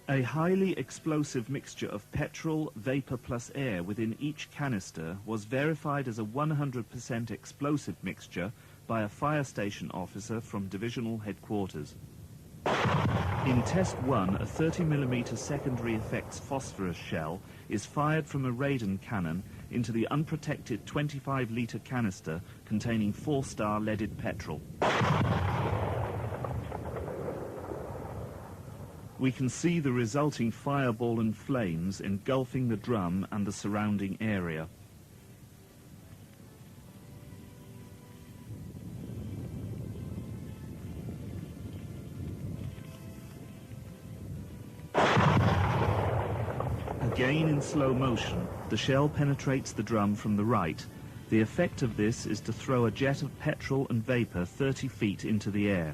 A highly explosive mixture of petrol, vapor plus air within each canister was verified as a 100% explosive mixture by a fire station officer from divisional headquarters. In Test 1, a 30mm secondary effects phosphorus shell is fired from a radon cannon into the unprotected 25-litre canister containing 4-star leaded petrol. We can see the resulting fireball and flames engulfing the drum and the surrounding area. Again in slow motion, the shell penetrates the drum from the right. The effect of this is to throw a jet of petrol and vapor 30 feet into the air.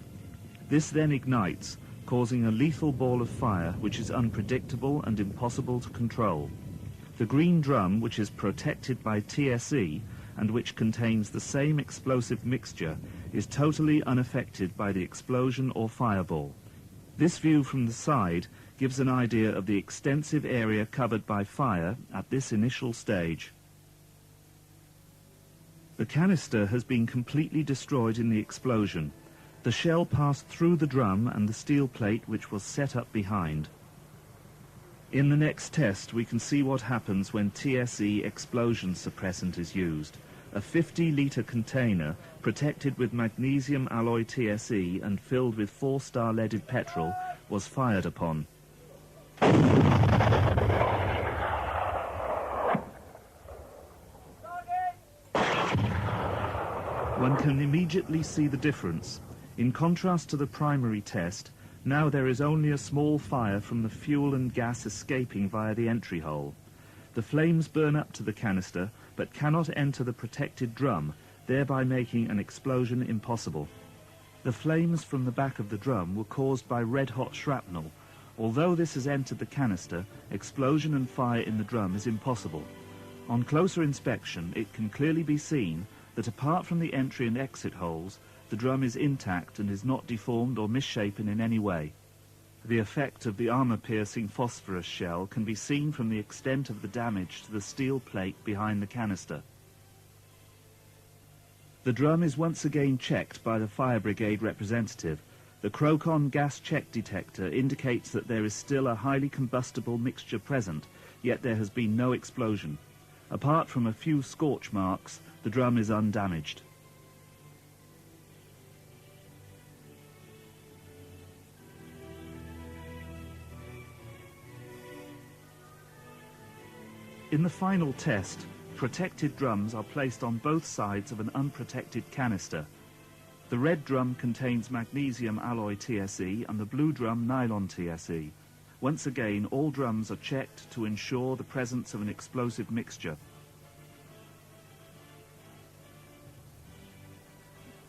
This then ignites, causing a lethal ball of fire which is unpredictable and impossible to control. The green drum, which is protected by TSE and which contains the same explosive mixture, is totally unaffected by the explosion or fireball. This view from the side gives an idea of the extensive area covered by fire at this initial stage. The canister has been completely destroyed in the explosion. The shell passed through the drum and the steel plate which was set up behind. In the next test we can see what happens when TSE explosion suppressant is used. A 50-litre container protected with magnesium alloy TSE and filled with 4-star leaded petrol was fired upon. One can immediately see the difference. In contrast to the primary test, now there is only a small fire from the fuel and gas escaping via the entry hole. The flames burn up to the canister, but cannot enter the protected drum, thereby making an explosion impossible. The flames from the back of the drum were caused by red-hot shrapnel. Although this has entered the canister, explosion and fire in the drum is impossible. On closer inspection, it can clearly be seen that apart from the entry and exit holes, the drum is intact and is not deformed or misshapen in any way. The effect of the armor-piercing phosphorus shell can be seen from the extent of the damage to the steel plate behind the canister. The drum is once again checked by the fire brigade representative. The Crocon gas check detector indicates that there is still a highly combustible mixture present, yet there has been no explosion. Apart from a few scorch marks, the drum is undamaged. In the final test, protected drums are placed on both sides of an unprotected canister. The red drum contains magnesium alloy TSE and the blue drum nylon TSE. Once again, all drums are checked to ensure the presence of an explosive mixture.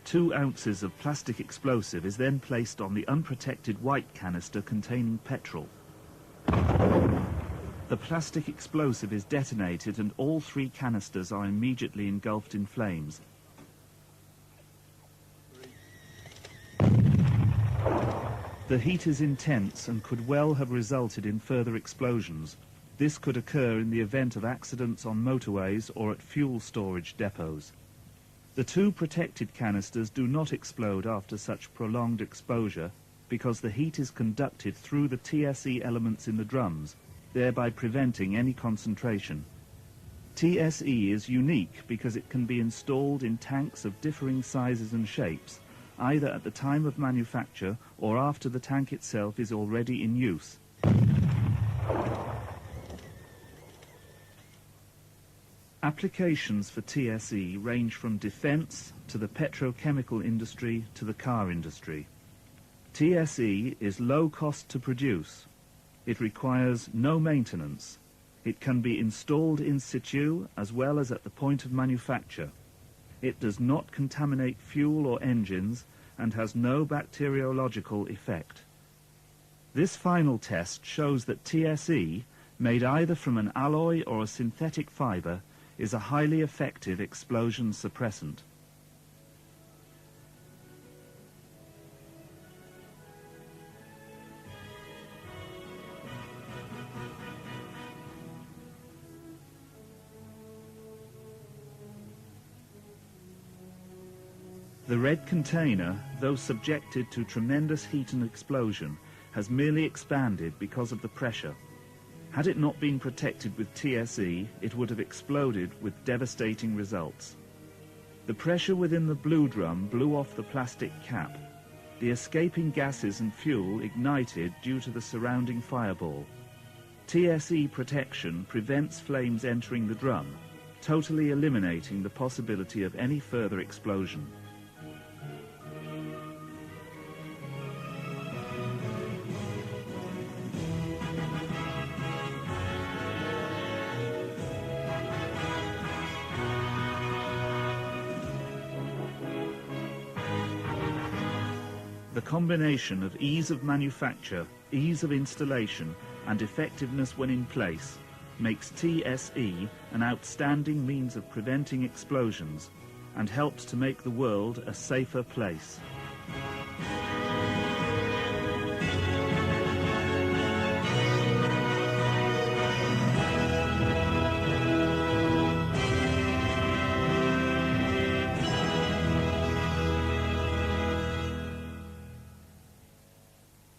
2 ounces of plastic explosive is then placed on the unprotected white canister containing petrol. The plastic explosive is detonated and all 3 canisters are immediately engulfed in flames. The heat is intense and could well have resulted in further explosions. This could occur in the event of accidents on motorways or at fuel storage depots. The 2 protected canisters do not explode after such prolonged exposure because the heat is conducted through the TSE elements in the drums, thereby preventing any concentration. TSE is unique because it can be installed in tanks of differing sizes and shapes, either at the time of manufacture or after the tank itself is already in use. Applications for TSE range from defense to the petrochemical industry to the car industry. TSE is low cost to produce. It requires no maintenance. It can be installed in situ as well as at the point of manufacture. It does not contaminate fuel or engines and has no bacteriological effect. This final test shows that TSE, made either from an alloy or a synthetic fiber, is a highly effective explosion suppressant. The red container, though subjected to tremendous heat and explosion, has merely expanded because of the pressure. Had it not been protected with TSE, it would have exploded with devastating results. The pressure within the blue drum blew off the plastic cap. The escaping gases and fuel ignited due to the surrounding fireball. TSE protection prevents flames entering the drum, totally eliminating the possibility of any further explosion. The combination of ease of manufacture, ease of installation, and effectiveness when in place makes TSE an outstanding means of preventing explosions and helps to make the world a safer place.